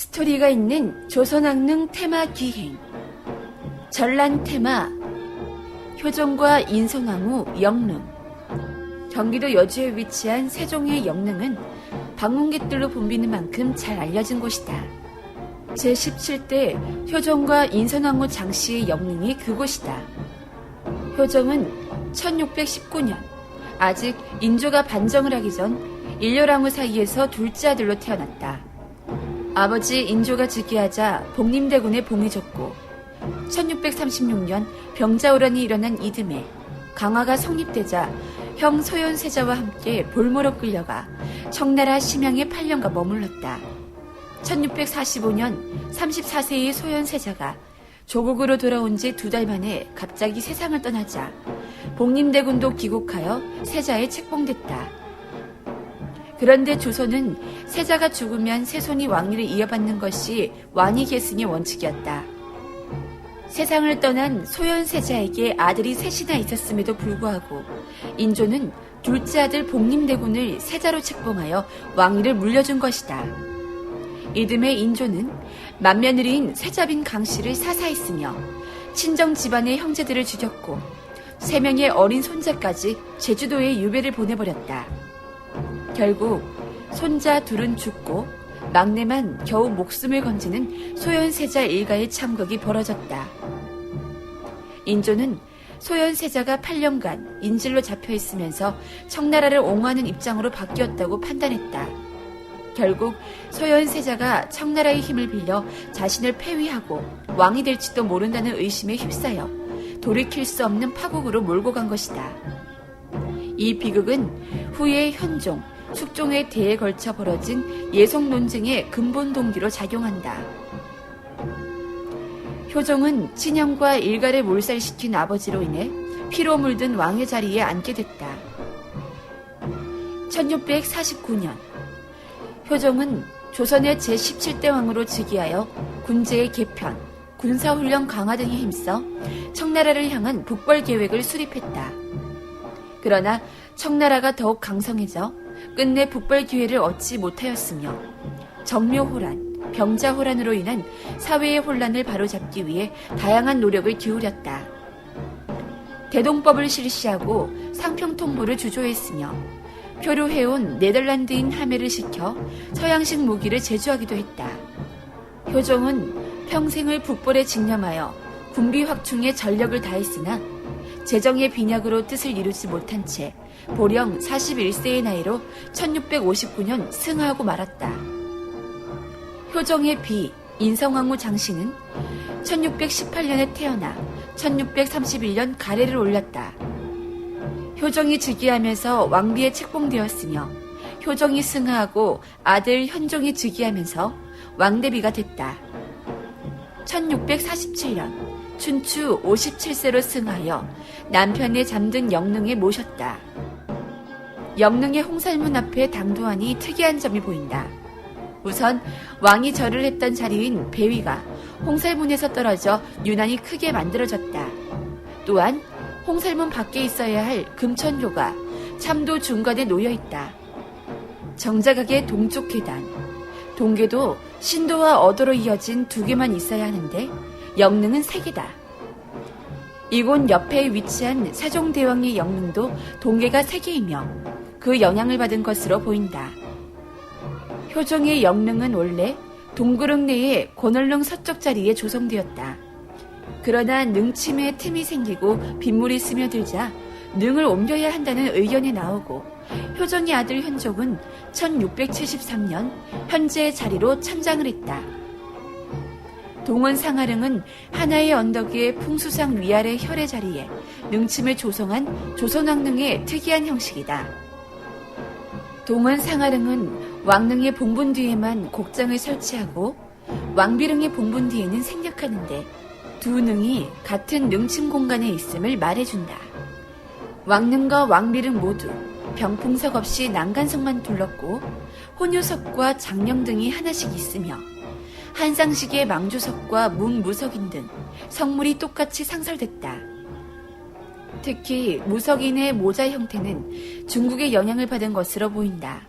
스토리가 있는 조선왕릉 테마 기행. 전란 테마 효종과 인선왕후 영릉. 경기도 여주에 위치한 세종의 영릉은 방문객들로 붐비는 만큼 잘 알려진 곳이다. 제17대 효종과 인선왕후 장씨의 영릉이 그곳이다. 효종은 1619년 아직 인조가 반정을 하기 전 일렬왕후 사이에서 둘째 아들로 태어났다. 아버지 인조가 즉위하자 복림대군에 봉이 졌고 1636년 병자호란이 일어난 이듬해 강화가 성립되자 형 소현세자와 함께 볼모로 끌려가 청나라 심양에 8년가 머물렀다. 1645년 34세의 소현세자가 조국으로 돌아온 지 2달 만에 갑자기 세상을 떠나자 복림대군도 귀국하여 세자에 책봉됐다. 그런데 조선은 세자가 죽으면 세손이 왕위를 이어받는 것이 왕위 계승의 원칙이었다. 세상을 떠난 소현세자에게 아들이 셋이나 있었음에도 불구하고 인조는 둘째 아들 복림대군을 세자로 책봉하여 왕위를 물려준 것이다. 이듬해 인조는 맏며느리인 세자빈 강씨를 사사했으며 친정 집안의 형제들을 죽였고 3명의 어린 손자까지 제주도에 유배를 보내버렸다. 결국 손자 둘은 죽고 막내만 겨우 목숨을 건지는 소현세자 일가의 참극이 벌어졌다. 인조는 소현세자가 8년간 인질로 잡혀있으면서 청나라를 옹호하는 입장으로 바뀌었다고 판단했다. 결국 소현세자가 청나라의 힘을 빌려 자신을 폐위하고 왕이 될지도 모른다는 의심에 휩싸여 돌이킬 수 없는 파국으로 몰고 간 것이다. 이 비극은 후에 현종, 숙종의 대에 걸쳐 벌어진 예속 논쟁의 근본 동기로 작용한다. 효종은 친형과 일가를 몰살시킨 아버지로 인해 피로 물든 왕의 자리에 앉게 됐다. 1649년 효종은 조선의 제17대 왕으로 즉위하여 군제의 개편, 군사훈련 강화 등에 힘써 청나라를 향한 북벌 계획을 수립했다. 그러나 청나라가 더욱 강성해져 끝내 북벌 기회를 얻지 못하였으며 정묘호란, 병자호란으로 인한 사회의 혼란을 바로잡기 위해 다양한 노력을 기울였다. 대동법을 실시하고 상평통보를 주조했으며 표류해온 네덜란드인 하메를 시켜 서양식 무기를 제조하기도 했다. 효종은 평생을 북벌에 직념하여 군비 확충에 전력을 다했으나 재정의 빈약으로 뜻을 이루지 못한 채 보령 41세의 나이로 1659년 승하하고 말았다. 효종의 비 인성왕후 장씨는 1618년에 태어나 1631년 가래를 올렸다. 효종이 즉위하면서 왕비에 책봉되었으며 효종이 승하하고 아들 현종이 즉위하면서 왕대비가 됐다. 1647년 춘추 57세로 승하여 남편의 잠든 영릉에 모셨다. 영릉의 홍살문 앞에 당도하니 특이한 점이 보인다. 우선 왕이 절을 했던 자리인 배위가 홍살문에서 떨어져 유난히 크게 만들어졌다. 또한 홍살문 밖에 있어야 할 금천교가 참도 중간에 놓여있다. 정자각의 동쪽 계단, 동계도 신도와 어도로 이어진 2개만 있어야 하는데 영릉은 3개다. 이곳 옆에 위치한 세종대왕의 영릉도 동계가 3개이며 그 영향을 받은 것으로 보인다. 효종의 영릉은 원래 동구릉 내의 권월릉 서쪽 자리에 조성되었다. 그러나 능침에 틈이 생기고 빗물이 스며들자 능을 옮겨야 한다는 의견이 나오고 효종의 아들 현종은 1673년 현재의 자리로 천장을 했다. 동원 상하릉은 하나의 언덕 위의 풍수상 위아래 혈의 자리에 능침을 조성한 조선왕릉의 특이한 형식이다. 동원 상하릉은 왕릉의 봉분 뒤에만 곡장을 설치하고 왕비릉의 봉분 뒤에는 생략하는데 두 능이 같은 능침 공간에 있음을 말해준다. 왕릉과 왕비릉 모두 병풍석 없이 난간석만 둘렀고 혼유석과 장령 등이 하나씩 있으며 한상식의 망주석과 문무석인 등 성물이 똑같이 상설됐다. 특히 무석인의 모자 형태는 중국의 영향을 받은 것으로 보인다.